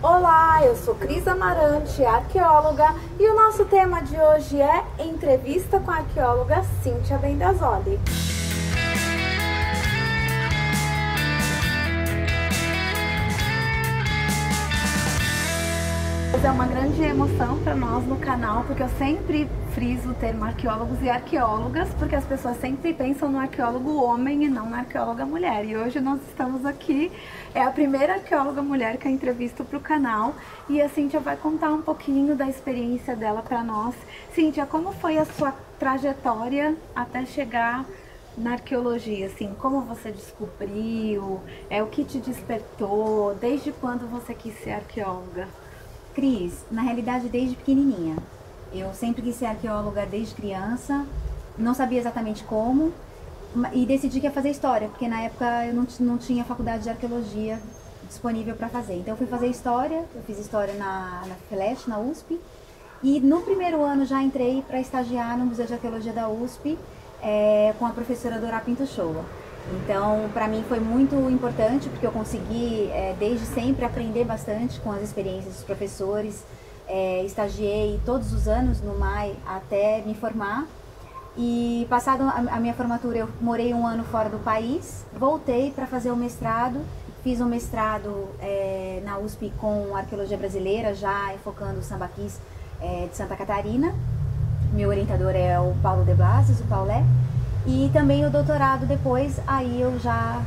Olá, eu sou Cris Amarante, arqueóloga, e o nosso tema de hoje é entrevista com a arqueóloga Cíntia Bendazoli. É uma grande emoção para nós no canal, porque eu sempre friso o termo arqueólogos e arqueólogas, porque as pessoas sempre pensam no arqueólogo homem e não na arqueóloga mulher. E hoje nós estamos aqui, é a primeira arqueóloga mulher que eu entrevisto para o canal, e a Cíntia vai contar um pouquinho da experiência dela para nós. Cíntia, como foi a sua trajetória até chegar na arqueologia, assim, como você descobriu, o que te despertou, desde quando você quis ser arqueóloga? Cris, na realidade desde pequenininha. Eu sempre quis ser arqueóloga desde criança, não sabia exatamente como, e decidi que ia fazer história, porque na época eu não tinha faculdade de arqueologia disponível para fazer. Então eu fui fazer história, eu fiz história na FLESH, na USP, e no primeiro ano já entrei para estagiar no Museu de Arqueologia da USP com a professora Dora Pinto Shoa. Então, para mim foi muito importante, porque eu consegui, desde sempre, aprender bastante com as experiências dos professores. Estagiei todos os anos no MAI até me formar. E, passado a minha formatura, eu morei um ano fora do país, voltei para fazer o mestrado. Fiz um mestrado na USP com Arqueologia Brasileira, já enfocando o sambaquis de Santa Catarina. Meu orientador é o Paulo de Blasis, o Paulé. E também o doutorado depois, aí eu já,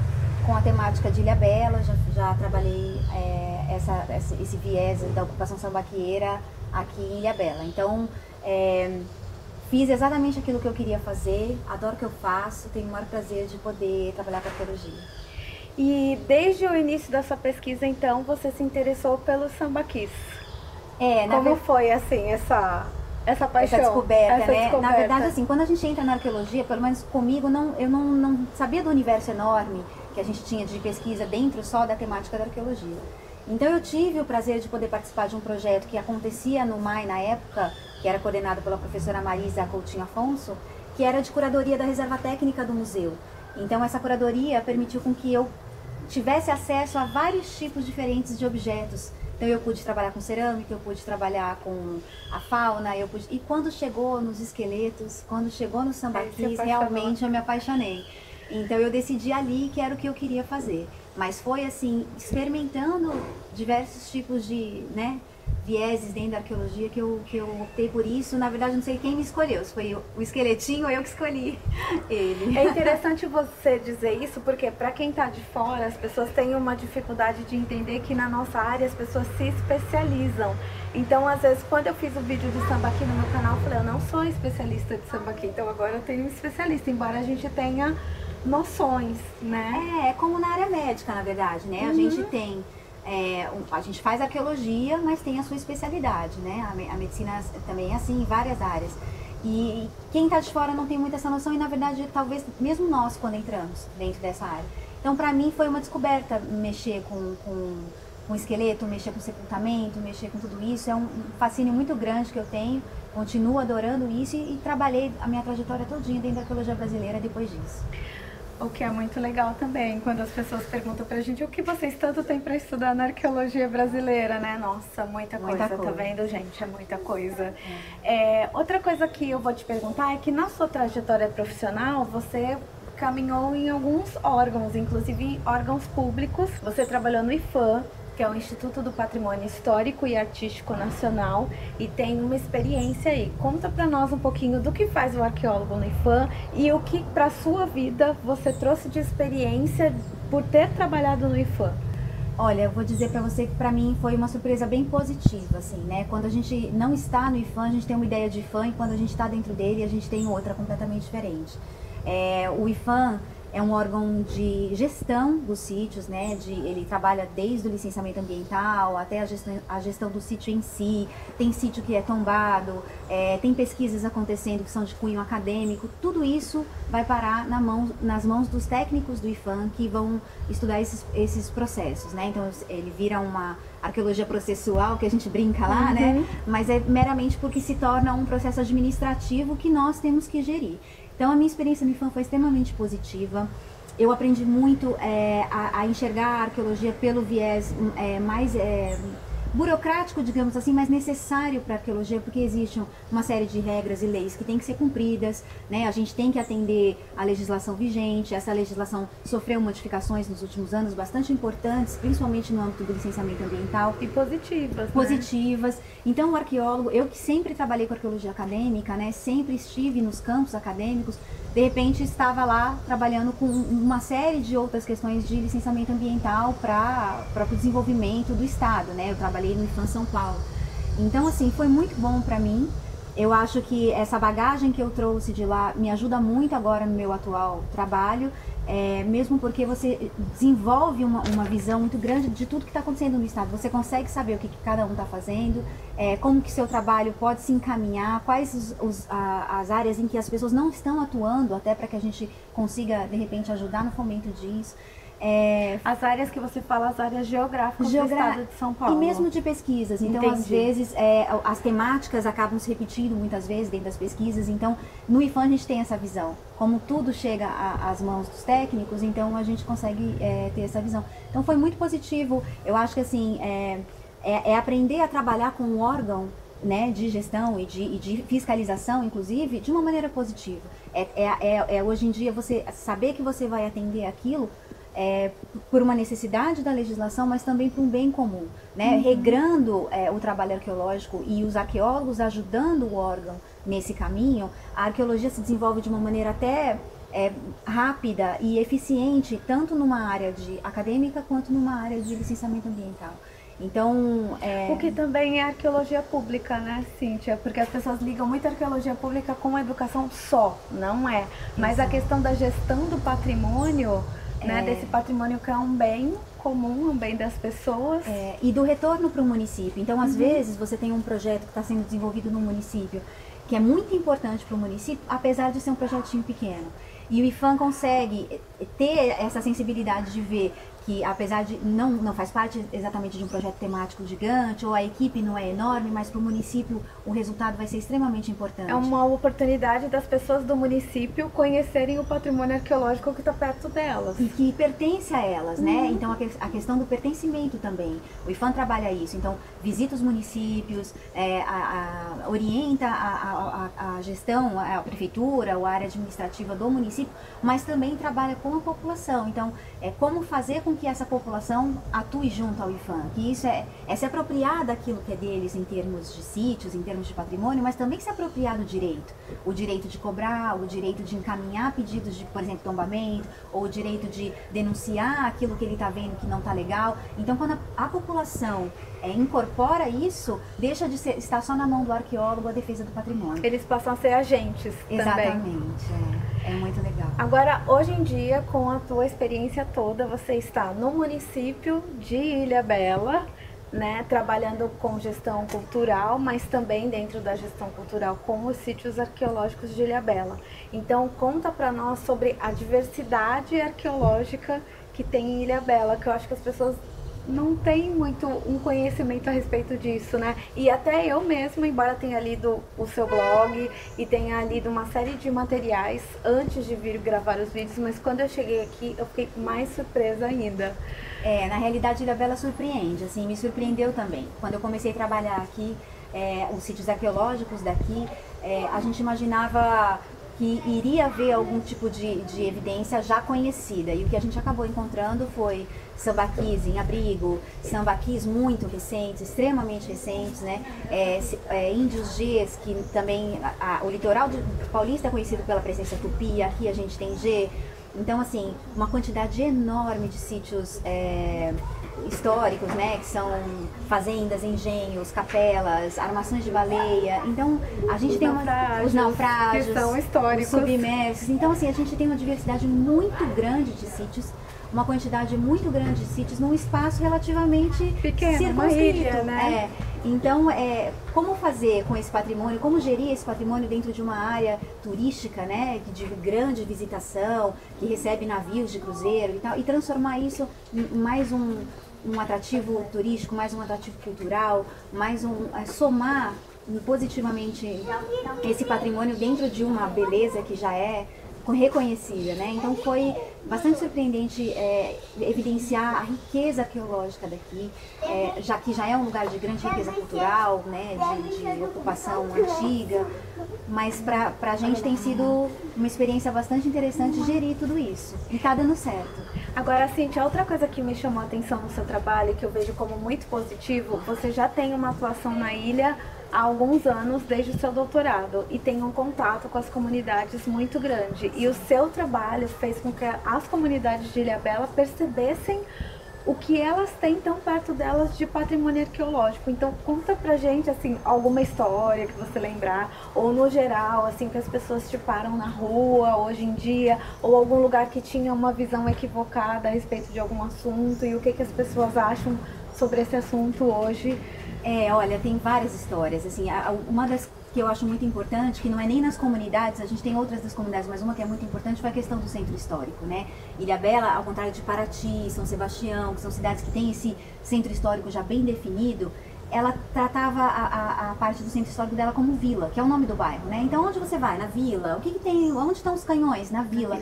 com a temática de Ilhabela, já trabalhei esse viés da ocupação sambaqueira aqui em Ilhabela. Então, fiz exatamente aquilo que eu queria fazer, adoro o que eu faço, tenho o maior prazer de poder trabalhar com arqueologia. E desde o início da sua pesquisa, então, você se interessou pelo sambaquis? Como foi, assim, essa paixão, essa descoberta, né? Na verdade, assim, quando a gente entra na arqueologia, pelo menos comigo, eu não sabia do universo enorme que a gente tinha de pesquisa dentro só da temática da arqueologia. Então eu tive o prazer de poder participar de um projeto que acontecia no MAI na época, que era coordenado pela professora Marisa Coutinho Afonso, que era de curadoria da reserva técnica do museu. Então essa curadoria permitiu com que eu tivesse acesso a vários tipos diferentes de objetos. Então eu pude trabalhar com cerâmica, eu pude trabalhar com a fauna, e quando chegou nos esqueletos, quando chegou nos sambaquis, realmente eu me apaixonei. Então eu decidi ali que era o que eu queria fazer. Mas foi assim, experimentando diversos tipos de vieses dentro da arqueologia que eu optei por isso. Na verdade, não sei quem me escolheu, se foi o esqueletinho ou eu que escolhi ele. É interessante você dizer isso, porque para quem está de fora, as pessoas têm uma dificuldade de entender que na nossa área as pessoas se especializam. Então, às vezes, quando eu fiz o vídeo de sambaqui no meu canal, eu falei, eu não sou especialista de sambaqui, então agora eu tenho um especialista, embora a gente tenha noções, né? É como na área médica, na verdade, né? A gente tem... a gente faz arqueologia, mas tem a sua especialidade, né? A medicina também é assim, em várias áreas. E quem está de fora não tem muito essa noção e, na verdade, talvez mesmo nós, quando entramos dentro dessa área. Então, para mim, foi uma descoberta mexer com esqueleto, mexer com sepultamento, mexer com tudo isso. É um fascínio muito grande que eu tenho, continuo adorando isso e trabalhei a minha trajetória todinha dentro da arqueologia brasileira depois disso. O que é muito legal também, quando as pessoas perguntam pra gente o que vocês tanto têm pra estudar na arqueologia brasileira, né? Nossa, muita coisa, tá vendo, gente? É muita coisa. Outra coisa que eu vou te perguntar é que na sua trajetória profissional, você caminhou em alguns órgãos, inclusive órgãos públicos. Você trabalhou no IPHAN, que é o Instituto do Patrimônio Histórico e Artístico Nacional, e tem uma experiência aí. Conta pra nós um pouquinho do que faz o arqueólogo no IPHAN e o que pra sua vida você trouxe de experiência por ter trabalhado no IPHAN. Olha, eu vou dizer pra você que pra mim foi uma surpresa bem positiva, assim, né? Quando a gente não está no IPHAN, a gente tem uma ideia de IPHAN, e quando a gente está dentro dele, a gente tem outra completamente diferente. O IPHAN é um órgão de gestão dos sítios, né? Ele trabalha desde o licenciamento ambiental até a gestão do sítio em si. Tem sítio que é tombado, tem pesquisas acontecendo que são de cunho acadêmico. Tudo isso vai parar nas mãos dos técnicos do IPHAN que vão estudar esses processos, né? Então ele vira uma arqueologia processual, que a gente brinca lá, né? Mas é meramente porque se torna um processo administrativo que nós temos que gerir. Então a minha experiência no IPHAN foi extremamente positiva. Eu aprendi muito a enxergar a arqueologia pelo viés burocrático, digamos assim, mas necessário para a arqueologia, porque existe uma série de regras e leis que têm que ser cumpridas, né? A gente tem que atender à legislação vigente. Essa legislação sofreu modificações nos últimos anos bastante importantes, principalmente no âmbito do licenciamento ambiental. E positivas, Positivas. Né? Então, o arqueólogo, eu que sempre trabalhei com arqueologia acadêmica, né? Sempre estive nos campos acadêmicos, de repente estava lá trabalhando com uma série de outras questões de licenciamento ambiental para o desenvolvimento do Estado, né? Eu trabalhei no IPHAN São Paulo. Então, assim, foi muito bom para mim. Eu acho que essa bagagem que eu trouxe de lá me ajuda muito agora no meu atual trabalho, mesmo porque você desenvolve uma visão muito grande de tudo que está acontecendo no Estado. Você consegue saber o que cada um está fazendo, como que seu trabalho pode se encaminhar, quais as áreas em que as pessoas não estão atuando, até para que a gente consiga, de repente, ajudar no fomento disso. As áreas que você fala, as áreas geográficas do estado de São Paulo. E mesmo de pesquisas. Então, Entendi. Às vezes, as temáticas acabam se repetindo muitas vezes dentro das pesquisas. Então, no IPHAN a gente tem essa visão. Como tudo chega às mãos dos técnicos, então a gente consegue ter essa visão. Então, foi muito positivo. Eu acho que, assim, aprender a trabalhar com um órgão, né, de gestão e de fiscalização, inclusive, de uma maneira positiva. Hoje em dia, você saber que você vai atender aquilo por uma necessidade da legislação, mas também por um bem comum, né? Regrando o trabalho arqueológico e os arqueólogos ajudando o órgão nesse caminho, a arqueologia se desenvolve de uma maneira até rápida e eficiente, tanto numa área acadêmica quanto numa área de licenciamento ambiental. Então, O que também é arqueologia pública, né, Cíntia? Porque as pessoas ligam muito a arqueologia pública com a educação só, não é. Mas a questão da gestão do patrimônio, né, desse patrimônio que é um bem comum, um bem das pessoas. E do retorno para o município. Então, às vezes, você tem um projeto que está sendo desenvolvido no município, que é muito importante para o município, apesar de ser um projetinho pequeno. E o IPHAN consegue ter essa sensibilidade de ver que, apesar de não faz parte exatamente de um projeto temático gigante, ou a equipe não é enorme, mas para o município o resultado vai ser extremamente importante. É uma oportunidade das pessoas do município conhecerem o patrimônio arqueológico que está perto delas. E que pertence a elas, né? Então, a questão do pertencimento também. O IPHAN trabalha isso. Então, visita os municípios, orienta a gestão, a prefeitura, ou a área administrativa do município, mas também trabalha com a população. Então, como fazer com que essa população atue junto ao IPHAN, que isso se apropriar daquilo que é deles em termos de sítios, em termos de patrimônio, mas também se apropriar do direito. O direito de cobrar, o direito de encaminhar pedidos de, por exemplo, tombamento, ou o direito de denunciar aquilo que ele está vendo que não está legal. Então, quando a população incorpora isso, deixa de estar só na mão do arqueólogo a defesa do patrimônio. Eles passam a ser agentes também. Exatamente, é muito legal. Agora, hoje em dia, com a tua experiência toda, você está no município de Ilhabela, né, trabalhando com gestão cultural, mas também dentro da gestão cultural com os sítios arqueológicos de Ilhabela. Então, conta para nós sobre a diversidade arqueológica que tem em Ilhabela, que eu acho que as pessoas não têm muito um conhecimento a respeito disso, né? E até eu mesma, embora tenha lido o seu blog e tenha lido uma série de materiais antes de vir gravar os vídeos, mas quando eu cheguei aqui, eu fiquei mais surpresa ainda. Na realidade, Ilhabela surpreende, assim, me surpreendeu também. Quando eu comecei a trabalhar aqui, os sítios arqueológicos daqui, a gente imaginava que iria haver algum tipo de evidência já conhecida. E o que a gente acabou encontrando foi sambaquis em abrigo, sambaquis muito recentes, extremamente recentes, né? Índios Gs, que também o litoral paulista é conhecido pela presença tupi, aqui a gente tem G. Então, assim, uma quantidade enorme de sítios históricos, né, que são fazendas, engenhos, capelas, armações de baleia. Então, a gente tem os naufrágios, que são históricos, os submersos. Então, assim, a gente tem uma diversidade muito grande de sítios, uma quantidade muito grande de sítios num espaço relativamente pequeno, uma ilha, né? Então, como fazer com esse patrimônio, como gerir esse patrimônio dentro de uma área turística, né, de grande visitação, que recebe navios de cruzeiro e tal, e transformar isso em mais um atrativo turístico, mais um atrativo cultural, mais somar positivamente esse patrimônio dentro de uma beleza que já é reconhecida, né? Então foi bastante surpreendente evidenciar a riqueza arqueológica daqui, já que já é um lugar de grande riqueza cultural, né, de ocupação antiga, mas para a gente tem sido uma experiência bastante interessante gerir tudo isso, e está dando certo. Agora, Cíntia, outra coisa que me chamou a atenção no seu trabalho, que eu vejo como muito positivo, você já tem uma atuação na ilha há alguns anos, desde o seu doutorado, e tem um contato com as comunidades muito grande. E o seu trabalho fez com que as comunidades de Ilhabela percebessem o que elas têm tão perto delas de patrimônio arqueológico. Então conta pra gente, assim, alguma história que você lembrar, ou no geral, assim, que as pessoas te param na rua hoje em dia, ou algum lugar que tinha uma visão equivocada a respeito de algum assunto, e o que as pessoas acham sobre esse assunto hoje. Olha, tem várias histórias, assim, uma das que eu acho muito importante, que não é nem nas comunidades, a gente tem outras das comunidades, mas uma que é muito importante foi a questão do centro histórico, né? Ilhabela, ao contrário de Paraty, São Sebastião, que são cidades que têm esse centro histórico já bem definido, ela tratava a parte do centro histórico dela como vila, que é o nome do bairro, né? Então, onde você vai? Na vila. O que tem? Onde estão os canhões? Na vila.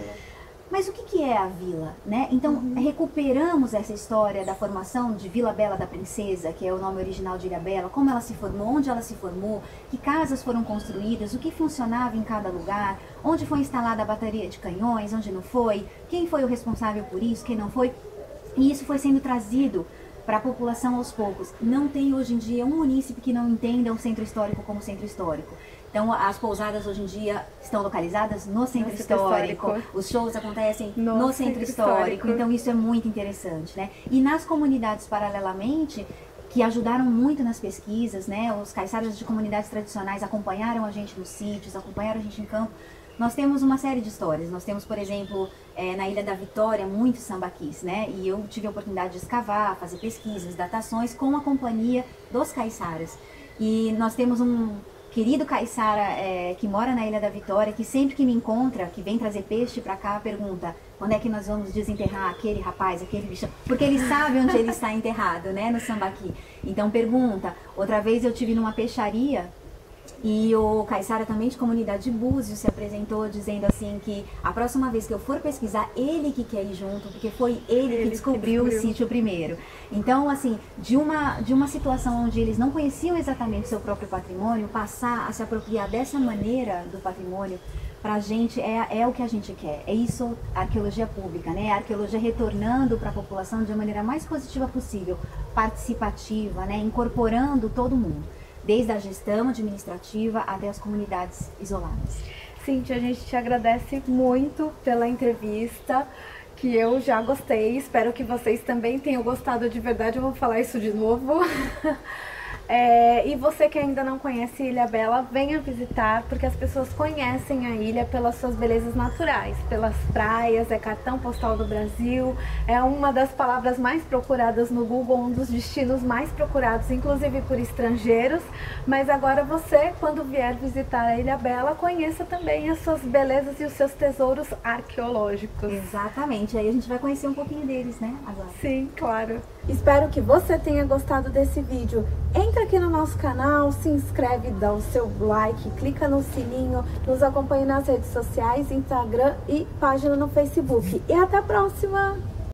Mas o que é a vila, né? Então, recuperamos essa história da formação de Vila Bela da Princesa, que é o nome original de Ilhabela, como ela se formou, onde ela se formou, que casas foram construídas, o que funcionava em cada lugar, onde foi instalada a bateria de canhões, onde não foi, quem foi o responsável por isso, quem não foi. E isso foi sendo trazido para a população aos poucos. Não tem hoje em dia um munícipe que não entenda o centro histórico como centro histórico. Então, as pousadas hoje em dia estão localizadas no centro histórico, os shows acontecem no centro histórico, então isso é muito interessante, né? E nas comunidades, paralelamente, que ajudaram muito nas pesquisas, né? Os caiçaras de comunidades tradicionais acompanharam a gente nos sítios, acompanharam a gente em campo. Nós temos uma série de histórias. Nós temos, por exemplo, na Ilha da Vitória, muitos sambaquis, né? E eu tive a oportunidade de escavar, fazer pesquisas, datações com a companhia dos caiçaras. E nós temos um querido caiçara que mora na Ilha da Vitória, que sempre que me encontra, que vem trazer peixe pra cá, pergunta quando é que nós vamos desenterrar aquele rapaz, aquele bicho, porque ele sabe onde ele está enterrado, né, no Sambaqui. Então pergunta. Outra vez eu tive numa peixaria e o caiçara também de comunidade de Búzios se apresentou dizendo assim que a próxima vez que eu for pesquisar, ele que quer ir junto, porque foi ele que descobriu o sítio primeiro. Então, assim, de uma situação onde eles não conheciam exatamente o seu próprio patrimônio, passar a se apropriar dessa maneira do patrimônio, pra gente é o que a gente quer. É isso a arqueologia pública, né? A arqueologia retornando para a população de uma maneira mais positiva possível, participativa, né? Incorporando todo mundo, desde a gestão administrativa até as comunidades isoladas. Cíntia, a gente te agradece muito pela entrevista, que eu já gostei, espero que vocês também tenham gostado de verdade, eu vou falar isso de novo. E você que ainda não conhece Ilhabela, venha visitar, porque as pessoas conhecem a ilha pelas suas belezas naturais, pelas praias, é cartão postal do Brasil, é uma das palavras mais procuradas no Google, um dos destinos mais procurados, inclusive por estrangeiros. Mas agora você, quando vier visitar a Ilhabela, conheça também as suas belezas e os seus tesouros arqueológicos. Exatamente, aí a gente vai conhecer um pouquinho deles, né, agora. Sim, claro. Espero que você tenha gostado desse vídeo. Entra aqui no nosso canal, se inscreve, dá o seu like, clica no sininho, nos acompanhe nas redes sociais, Instagram e página no Facebook. E até a próxima!